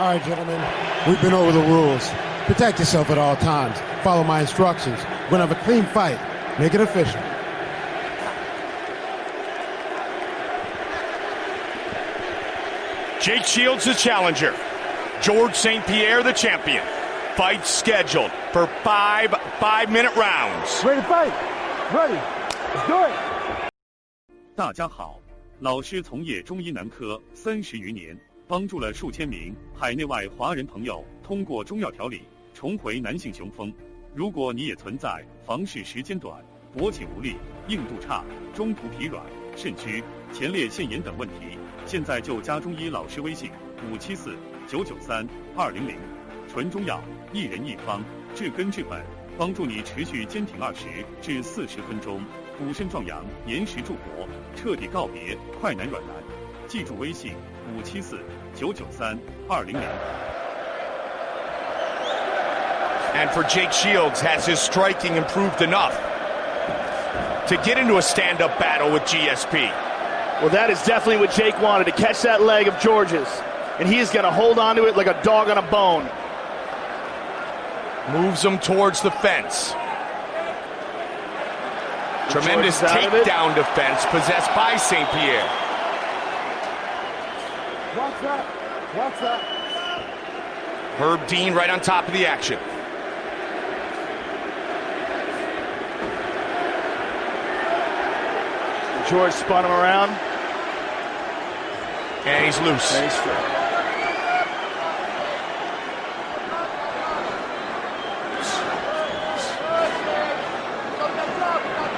All right, gentlemen, we've been over the rules. Protect yourself at all times. Follow my instructions. We're going to have a clean fight. Make it official. Jake Shields, the challenger. George St. Pierre, the champion. Fight scheduled for 5 5-minute rounds. Ready to fight. Ready. Let's do it. 大家好，老师从业中医男科30余年，帮助了数千名海内外华人朋友通过中药调理重回男性雄风。如果你也存在房事时间短、勃起无力、硬度差、中途疲软、肾虚、前列腺炎等问题，现在就加中医老师微信574-993-200，纯中药，一人一方，治根治本，帮助你持续坚挺20至40分钟，补肾壮阳，延时助勃，彻底告别快男软男。记住微信574-993-200。And for Jake Shields, has his striking improved enough to get into a stand-up battle with GSP? Well, that is definitely what Jake wanted, to catch that leg of George's. And he is going to hold on to it like a dog on a bone. Moves him towards the fence. Tremendous takedown defense possessed by St. Pierre. Watch that. Watch that. Herb Dean right on top of the action. George spun him around. And he's loose. And he's free.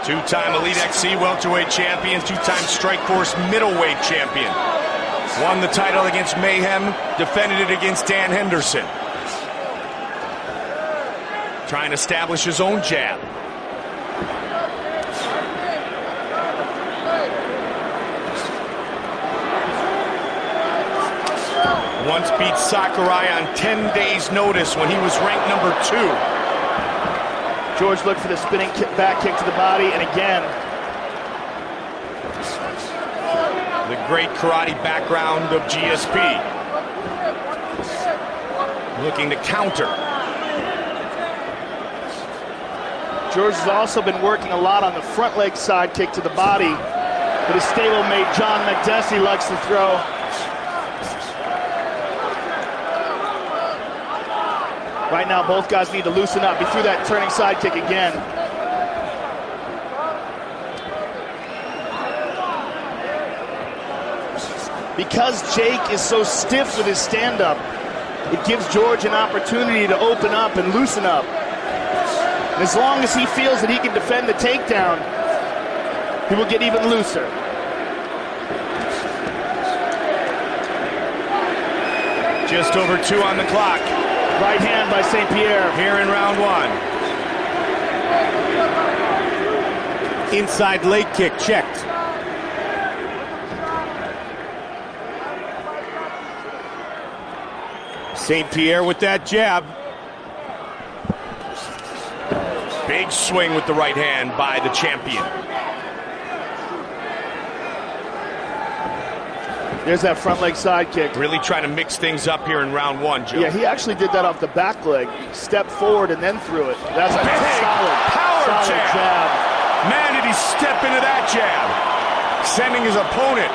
Two-time Elite XC welterweight champion, two-time Strikeforce middleweight champion. Won the title against Mayhem, defended it against Dan Henderson. Trying to establish his own jab. Once beat Sakurai on 10 days' notice when he was ranked number 2. George looked for the spinning back kick to the body, and again. The great karate background of GSP. Looking to counter. George has also been working a lot on the front leg side kick to the body, but his stablemate John McDessie likes to throw. Right now, both guys need to loosen up. He threw that turning side kick again. Because Jake is so stiff with his stand-up, it gives George an opportunity to open up and loosen up. And as long as he feels that he can defend the takedown, he will get even looser. Just over 2 on the clock. Right hand by St. Pierre. Here in round 1. Inside leg kick checked. St. Pierre with that jab. Big swing with the right hand by the champion. There's that front leg side kick. Really trying to mix things up here in round 1, Joe. Yeah, he actually did that off the back leg. Stepped forward and then threw it. That's a solid power jab. Man, did he step into that jab. Sending his opponent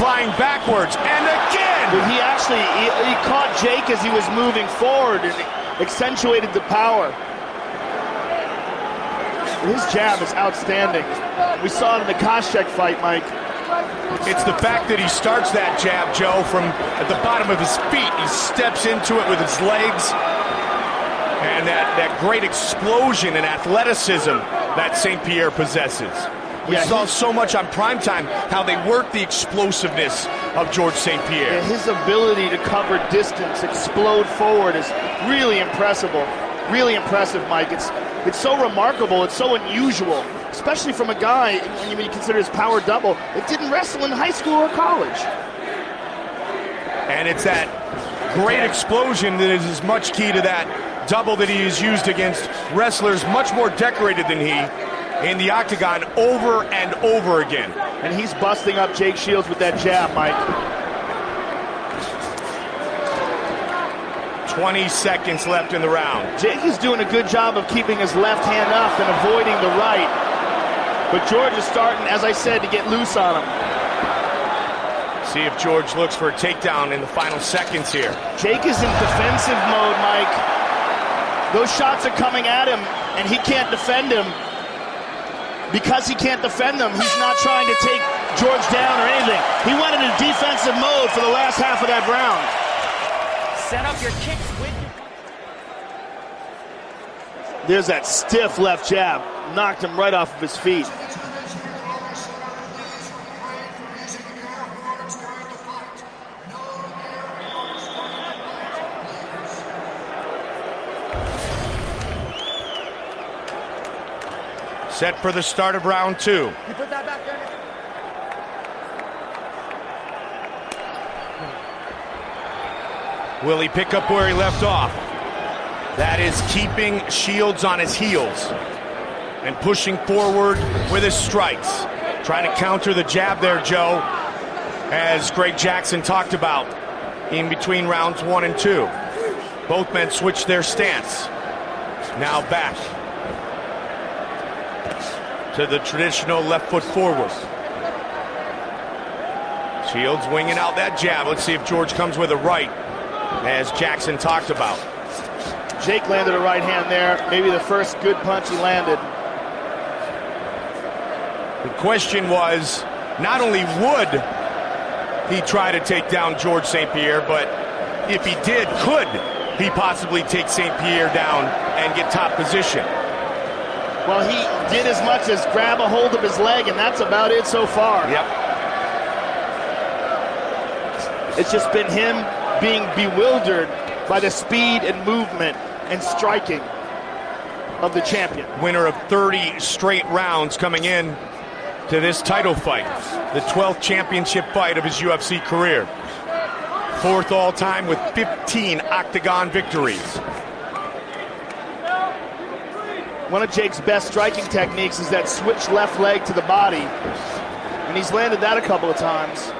flying backwards. And again! But he actually, he caught Jake as he was moving forward and accentuated the power. His jab is outstanding. We saw it in the Koscheck fight, Mike. It's the fact that he starts that jab, Joe, from at the bottom of his feet. He steps into it with his legs. And that great explosion and athleticism that St. Pierre possesses. We saw so much on primetime how they work the explosiveness of George St. Pierre. Yeah, his ability to cover distance, explode forward is really impressive. Really impressive, Mike. It's so remarkable. It's so unusual, especially from a guy, when you consider his power double, that didn't wrestle in high school or college. And it's that great explosion that is as much key to that double that he has used against wrestlers much more decorated than he in the octagon over and over again. And he's busting up Jake Shields with that jab, Mike. 20 seconds left in the round. Jake is doing a good job of keeping his left hand up and avoiding the right. But George is starting, as I said, to get loose on him. See if George looks for a takedown in the final seconds here. Jake is in defensive mode, Mike. Those shots are coming at him, and he can't defend him. Because he can't defend them, he's not trying to take George down or anything. He went into defensive mode for the last half of that round. Set up your kicks with your... There's that stiff left jab. Knocked him right off of his feet. Set for the start of round 2. You put that back there. Will he pick up where he left off? That is keeping Shields on his heels and pushing forward with his strikes. Trying to counter the jab there, Joe, as Greg Jackson talked about in between rounds 1 and 2. Both men switched their stance. Now back to the traditional left foot forward. Shields winging out that jab. Let's see if George comes with a right, as Jackson talked about. Jake landed a right hand there. Maybe the first good punch he landed. The question was, not only would he try to take down George St. Pierre, but if he did, could he possibly take St. Pierre down and get top position? Well, he did as much as grab a hold of his leg, and that's about it so far. Yep. It's just been him being bewildered by the speed and movement and striking of the champion. Winner of 30 straight rounds coming in to this title fight. The 12th championship fight of his UFC career. 4th all-time with 15 octagon victories. One of Jake's best striking techniques is that switch left leg to the body, and he's landed that a couple of times.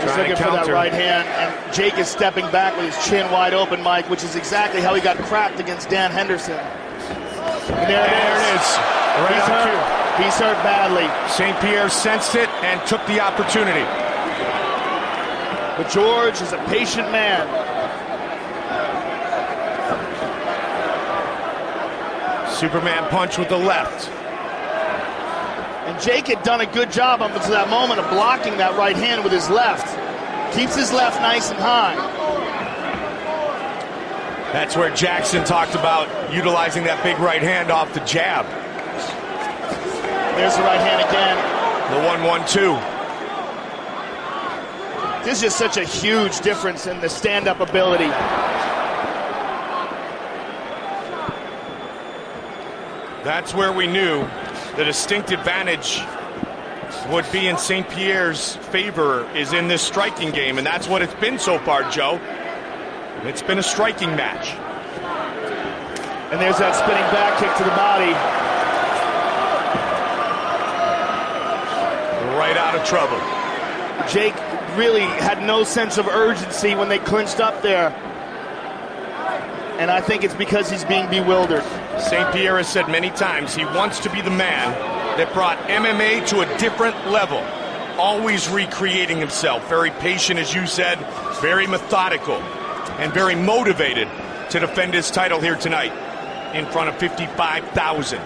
He's looking for that right hand, and Jake is stepping back with his chin wide open, Mike, which is exactly how he got cracked against Dan Henderson. And there it is. Right on cue. He's hurt badly. St. Pierre sensed it and took the opportunity. But George is a patient man. Superman punch with the left. And Jake had done a good job up until that moment of blocking that right hand with his left. Keeps his left nice and high. That's where Jackson talked about utilizing that big right hand off the jab. There's the right hand again. The 1-1-2. This is just such a huge difference in the stand-up ability. That's where we knew the distinct advantage would be in St. Pierre's favor is in this striking game, and that's what it's been so far, Joe. It's been a striking match. And there's that spinning back kick to the body. Right out of trouble. Jake really had no sense of urgency when they clinched up there. And I think it's because he's being bewildered. St. Pierre has said many times he wants to be the man that brought MMA to a different level. Always recreating himself. Very patient, as you said, very methodical, and very motivated to defend his title here tonight in front of 55,000.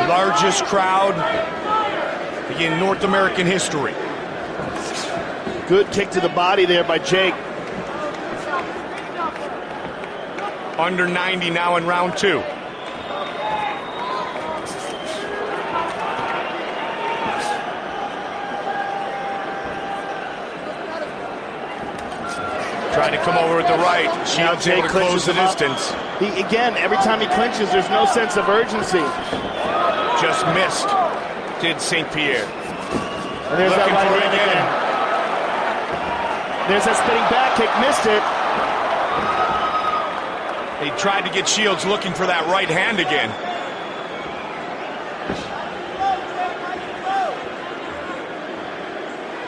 Largest crowd in North American history. Good kick to the body there by Jake. Under 90 now in round 2. Trying to come over with the right. Shields able to close the distance. Again, every time he clinches, there's no sense of urgency. Just missed, did St. Pierre. And there's that right hand again. There's that spinning back kick, missed it. He tried to get Shields looking for that right hand again.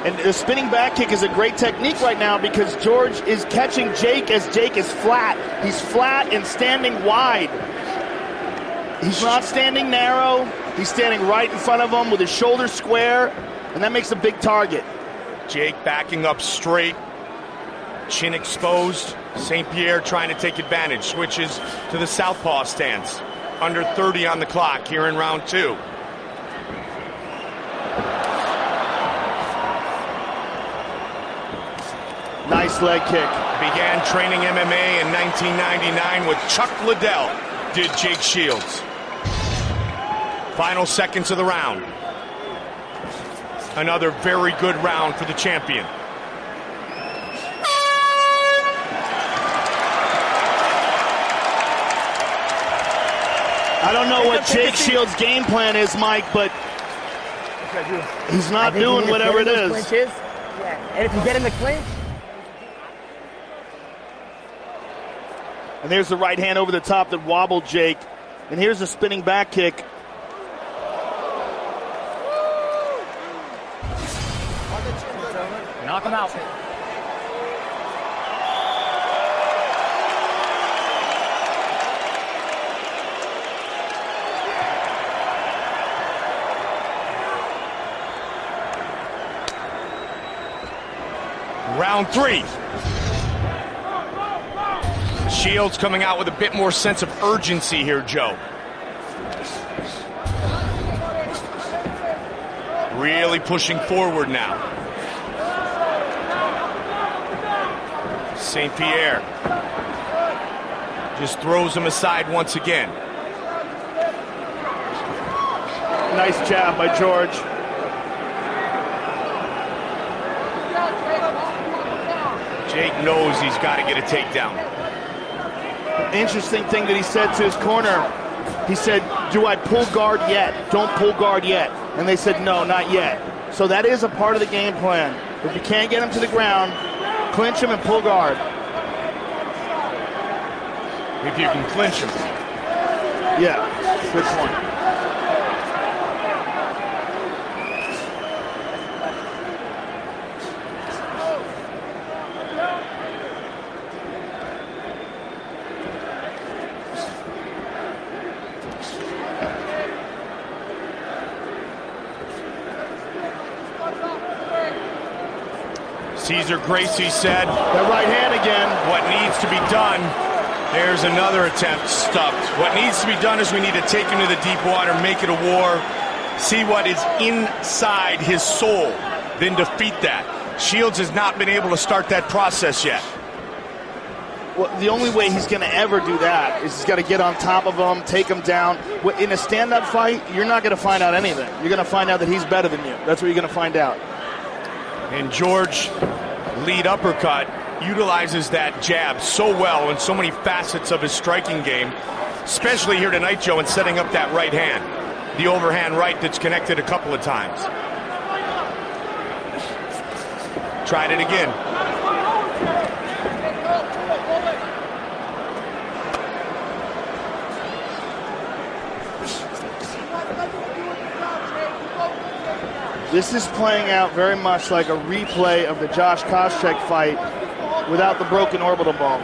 And the spinning back kick is a great technique right now because George is catching Jake as Jake is flat. He's flat and standing wide. He's not standing narrow. He's standing right in front of him with his shoulders square, and that makes a big target. Jake backing up straight, chin exposed. St. Pierre trying to take advantage. Switches to the southpaw stance. Under 30 on the clock here in round 2. Nice leg kick. Began training MMA in 1999 with Chuck Liddell, did Jake Shields. Final seconds of the round. Another very good round for the champion. I don't know what Jake Shields' game plan is, Mike, but he's not doing whatever it is. Yeah. And if you get in the clinch, and there's the right hand over the top that wobbled Jake. And here's the spinning back kick. knock him out. Round 3. Shields coming out with a bit more sense of urgency here, Joe. Really pushing forward now. St. Pierre just throws him aside once again. Nice jab by George. Jake knows he's got to get a takedown. Interesting thing that he said to his corner. He said, do I pull guard yet? Don't pull guard yet. And they said, no, not yet. So that is a part of the game plan. If you can't get him to the ground, clinch him and pull guard. If you can clinch him. Yeah, good point. Cesar Gracie said, that right hand again. What needs to be done, there's another attempt stuffed. What needs to be done is we need to take him to the deep water, make it a war, see what is inside his soul, then defeat that. Shields has not been able to start that process yet. Well, the only way he's going to ever do that is he's got to get on top of him, take him down. In a stand-up fight, you're not going to find out anything. You're going to find out that he's better than you. That's what you're going to find out. And George, lead uppercut, utilizes that jab so well in so many facets of his striking game, especially here tonight, Joe, in setting up that right hand. The overhand right that's connected a couple of times. Tried it again. This is playing out very much like a replay of the Josh Koscheck fight without the broken orbital bone.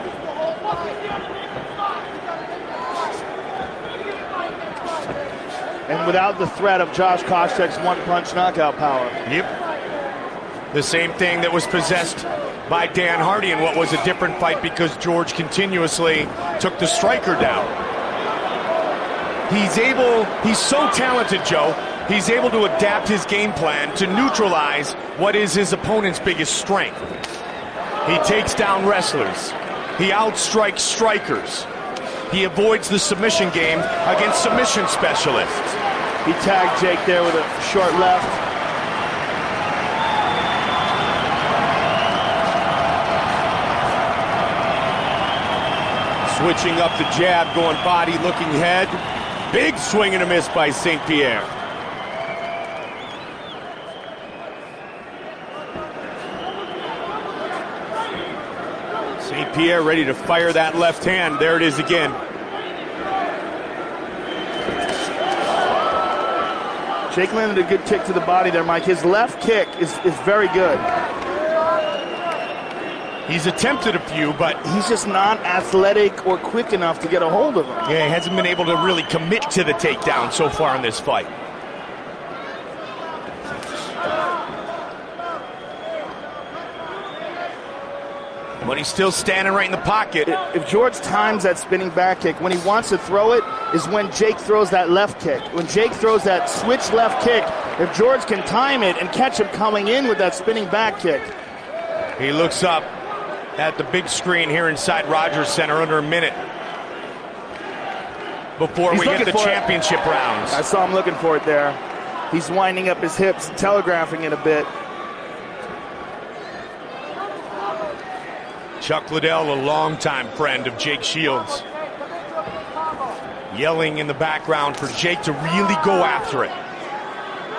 And without the threat of Josh Koscheck's one-punch knockout power. Yep. The same thing that was possessed by Dan Hardy in what was a different fight because George continuously took the striker down. He's so talented, Joe. He's able to adapt his game plan to neutralize what is his opponent's biggest strength. He takes down wrestlers. He outstrikes strikers. He avoids the submission game against submission specialists. He tagged Jake there with a short left. Switching up the jab, going body, looking head. Big swing and a miss by St. Pierre. St. Pierre ready to fire that left hand. There it is again. Jake landed a good kick to the body there, Mike. His left kick is very good. He's attempted a few, but he's just not athletic or quick enough to get a hold of him. Yeah, he hasn't been able to really commit to the takedown so far in this fight. But he's still standing right in the pocket. If George times that spinning back kick, when he wants to throw it is when Jake throws that left kick. When Jake throws that switch left kick, if George can time it and catch him coming in with that spinning back kick. He looks up at the big screen here inside Rogers Center under a minute before we get the championship rounds. I saw him looking for it there. He's winding up his hips, telegraphing it a bit. Chuck Liddell, a longtime friend of Jake Shields, yelling in the background for Jake to really go after it.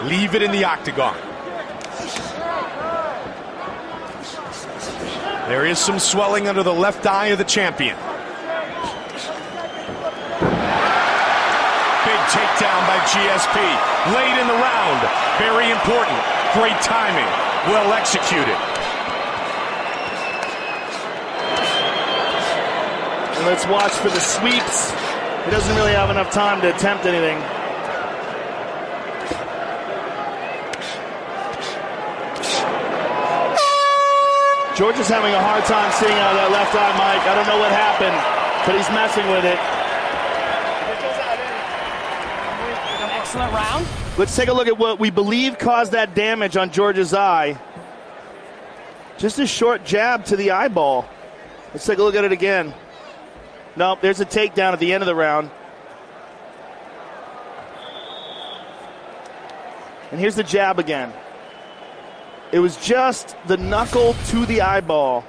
Leave it in the octagon. There is some swelling under the left eye of the champion. Big takedown by GSP. Late in the round. Very important. Great timing. Well executed. And let's watch for the sweeps. He doesn't really have enough time to attempt anything. George is having a hard time seeing out of that left eye, Mike. I don't know what happened, but he's messing with it. Excellent round. Let's take a look at what we believe caused that damage on George's eye. Just a short jab to the eyeball. Let's take a look at it again. Nope, there's a takedown at the end of the round. And here's the jab again. It was just the knuckle to the eyeball.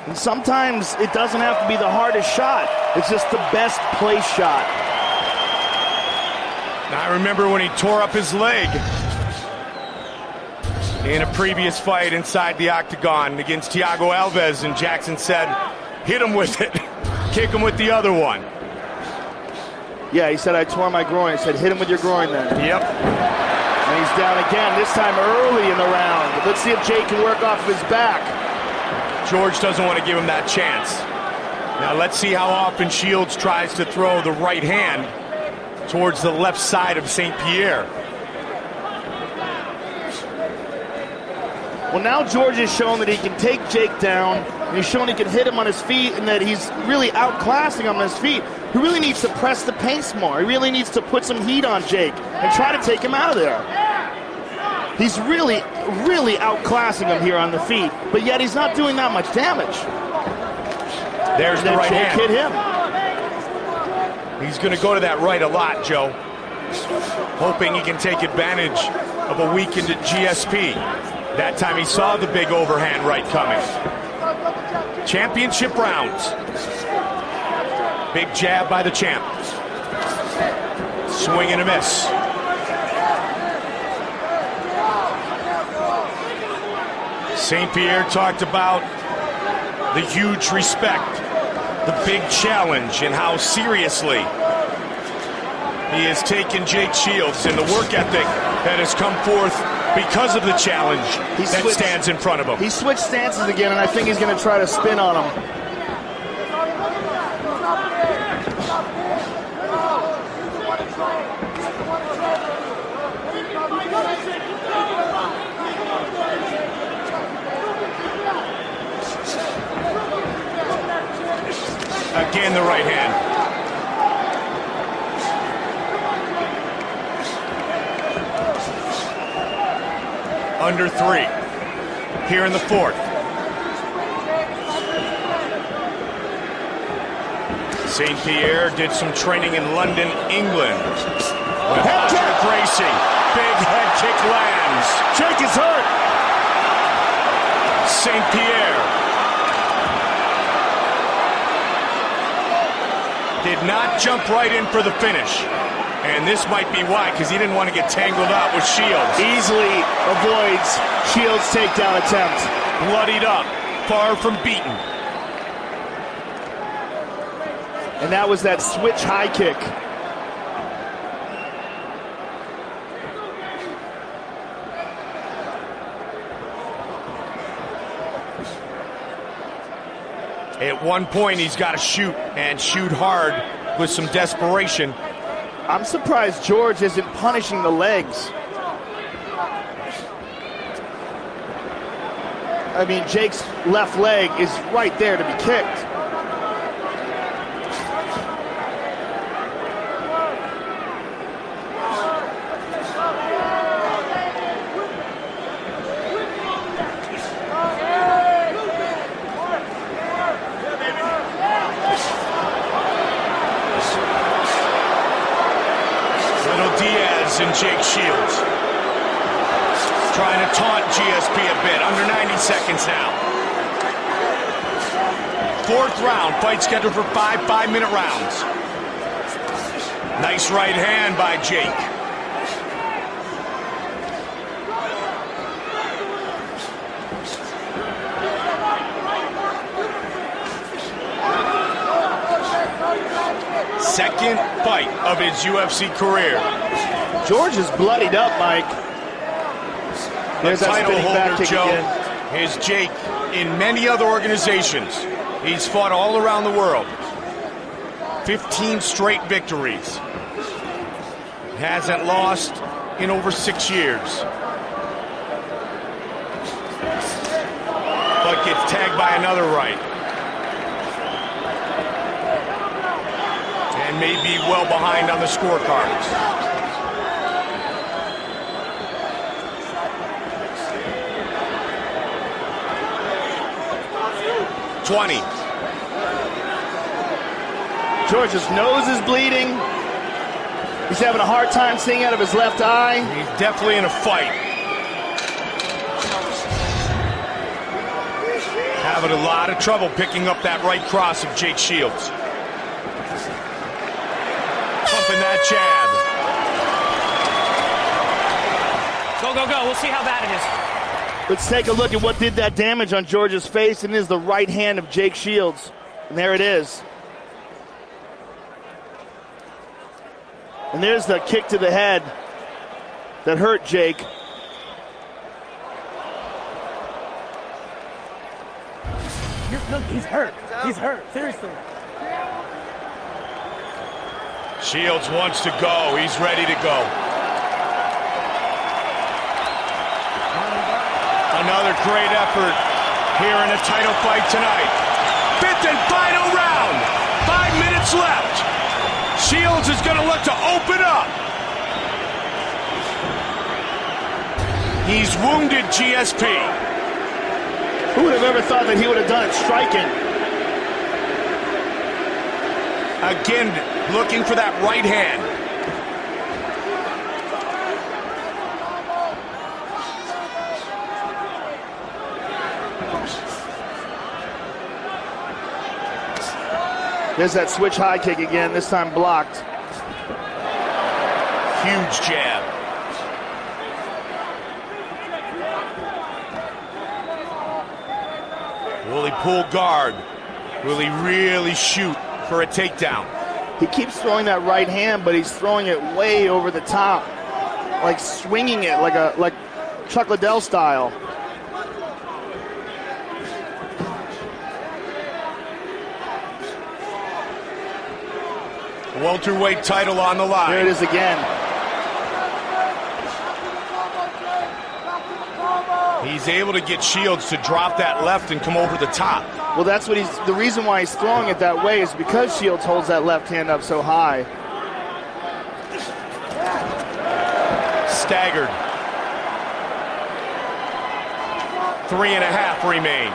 And sometimes it doesn't have to be the hardest shot. It's just the best place shot. Now, I remember when he tore up his leg in a previous fight inside the octagon against Thiago Alves, and Jackson said, hit him with it. Kick him with the other one. Yeah, he said, I tore my groin. He said, hit him with your groin then. Yep. And he's down again, this time early in the round. Let's see if Jake can work off of his back. George doesn't want to give him that chance. Now let's see how often Shields tries to throw the right hand towards the left side of St. Pierre. Well, now George has shown that he can take Jake down, and he's shown he can hit him on his feet, and that he's really outclassing him on his feet. He really needs to press the pace more. He really needs to put some heat on Jake and try to take him out of there. He's really, really outclassing him here on the feet, but yet he's not doing that much damage. There's the right hand. Hit him. He's going to go to that right a lot, Joe. Hoping he can take advantage of a weakened GSP. That time he saw the big overhand right coming. Championship rounds. Big jab by the champ. Swing and a miss. St. Pierre talked about the huge respect, the big challenge, and how seriously he has taken Jake Shields and the work ethic that has come forth because of the challenge that stands in front of him. He switched stances again, and I think he's going to try to spin on him. Again, the right hand. Under 3 here in the 4th. St. Pierre did some training in London, England. With head kick racing. Big head kick lands. Jake is hurt. St. Pierre did not jump right in for the finish. And this might be why, because he didn't want to get tangled up with Shields. Easily avoids Shields' takedown attempt. Bloodied up, far from beaten. And that was that switch high kick. At one point, he's got to shoot, and shoot hard with some desperation. I'm surprised George isn't punishing the legs. I mean, Jake's left leg is right there to be kicked. And Jake Shields trying to taunt GSP a bit. Under 90 seconds now. Fourth round. Fight scheduled for 5-minute rounds. Nice right hand by Jake. Second fight of his UFC career. George is bloodied up, Mike. There's the title that holder, Joe, again. is Jake in many other organizations. He's fought all around the world. 15 straight victories. Hasn't lost in over 6 years. But gets tagged by another right. And may be well behind on the scorecards. 20. George's nose is bleeding. He's having a hard time seeing out of his left eye. He's definitely in a fight. Having a lot of trouble picking up that right cross of Jake Shields. Pumping that jab. Go, go, go. We'll see how bad it is. Let's take a look at what did that damage on George's face, and it is the right hand of Jake Shields. And there it is. And there's the kick to the head that hurt Jake. Look, he's hurt. He's hurt. Seriously. Shields wants to go. He's ready to go. Another great effort here in a title fight tonight. Fifth and final round. 5 minutes left. Shields is going to look to open up. He's wounded GSP. Who would have ever thought that he would have done it striking? Again, looking for that right hand. There's that switch high kick again, this time blocked. Huge jab. Will he pull guard? Will he really shoot for a takedown? He keeps throwing that right hand, but he's throwing it way over the top. Like swinging it like Chuck Liddell style. Welterweight title on the line. There it is again. He's able to get Shields to drop that left and come over the top. Well, that's what the reason why he's throwing it that way is because Shields holds that left hand up so high. Staggered. 3.5 remain.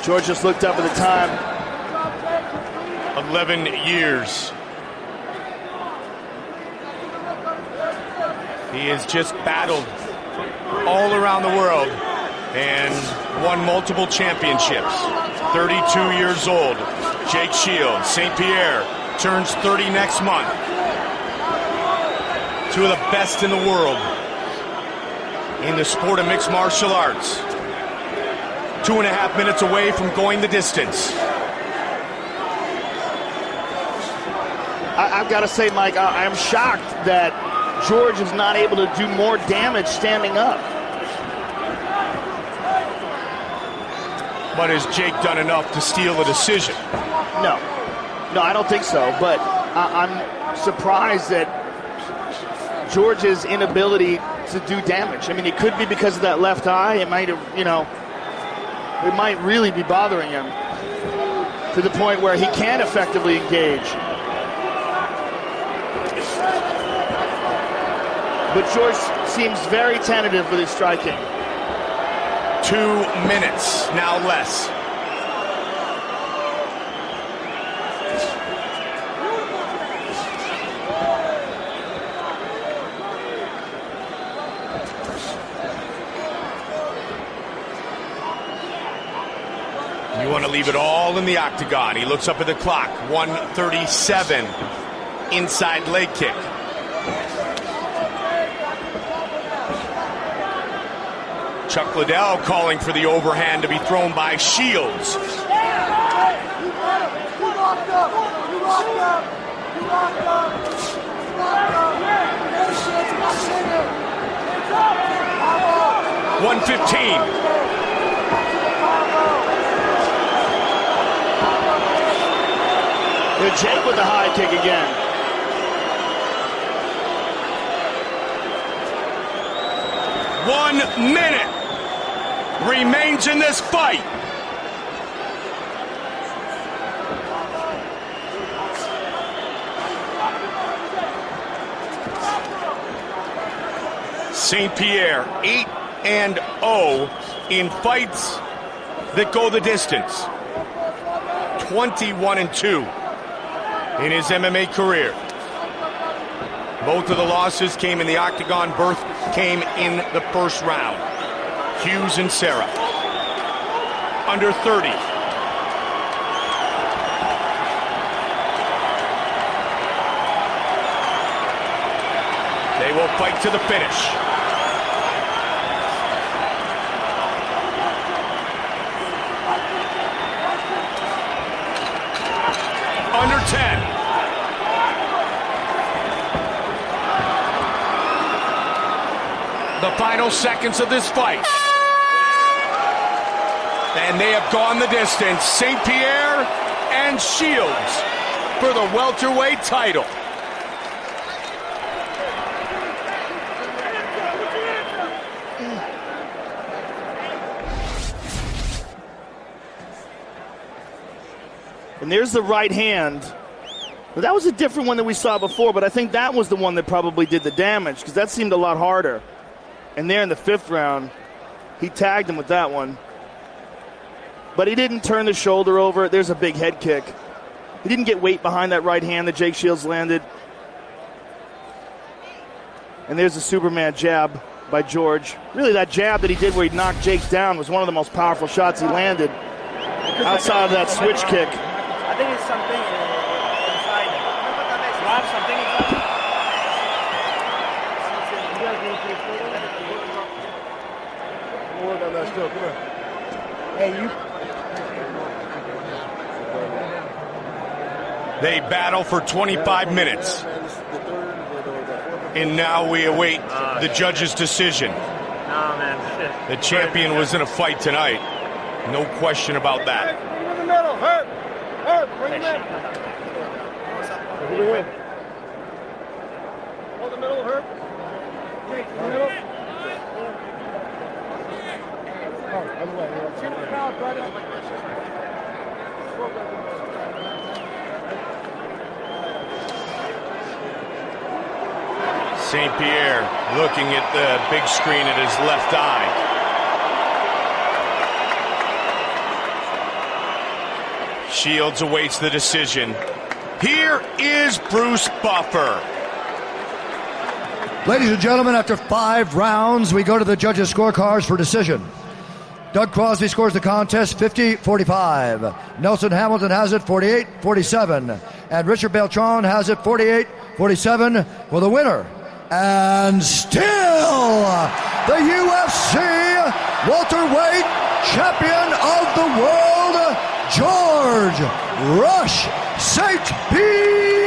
George just looked up at the time. 11 years. He has just battled all around the world and won multiple championships. 32 years old, Jake Shields. St. Pierre turns 30 next month. Two of the best in the world in the sport of mixed martial arts. 2.5 minutes away from going the distance. I've got to say, Mike, I'm shocked that George is not able to do more damage standing up. But has Jake done enough to steal a decision? No, I don't think so. But I'm surprised that George's inability to do damage. I mean, it could be because of that left eye. It might have, it might really be bothering him to the point where he can't effectively engage. But George seems very tentative with his striking. 2 minutes, now less. You want to leave it all in the octagon. He looks up at the clock. 1:37. Inside leg kick. Chuck Liddell calling for the overhand to be thrown by Shields. $115. Jake with the high kick again. One minute remains in this fight. St. Pierre 8-0 in fights that go the distance. 21-2 in his MMA career. Both of the losses came in the octagon. Both came in the first round. Hughes and Serra. Under 30. They will fight to the finish. Under 10. The final seconds of this fight. And they have gone the distance. St. Pierre and Shields for the welterweight title. And there's the right hand. Well, that was a different one than we saw before, but I think that was the one that probably did the damage because that seemed a lot harder. And there in the 5th round, he tagged him with that one. But he didn't turn the shoulder over. There's a big head kick. He didn't get weight behind that right hand that Jake Shields landed. And there's the Superman jab by George. Really, that jab that he did where he knocked Jake down was one of the most powerful shots he landed outside of that switch kick. I think it's something inside. Rob, something inside. Work on that still. Come here. Hey, you. They battle for 25 minutes. And now we await the judge's decision. Nah, man. Shit. The champion was in a fight tonight. No question about that. Bring him in the middle. Herb, bring him in. Over here. Hold the middle, Herb. Jake, the middle. Oh, other way. See the crowd, brother. St. Pierre looking at the big screen at his left eye. Shields awaits the decision. Here is Bruce Buffer. Ladies and gentlemen, after 5 rounds, we go to the judges' scorecards for decision. Doug Crosby scores the contest 50-45. Nelson Hamilton has it 48-47. And Richard Beltran has it 48-47 for the winner. And still, the UFC welterweight champion of the world, George Rush St. Pierre.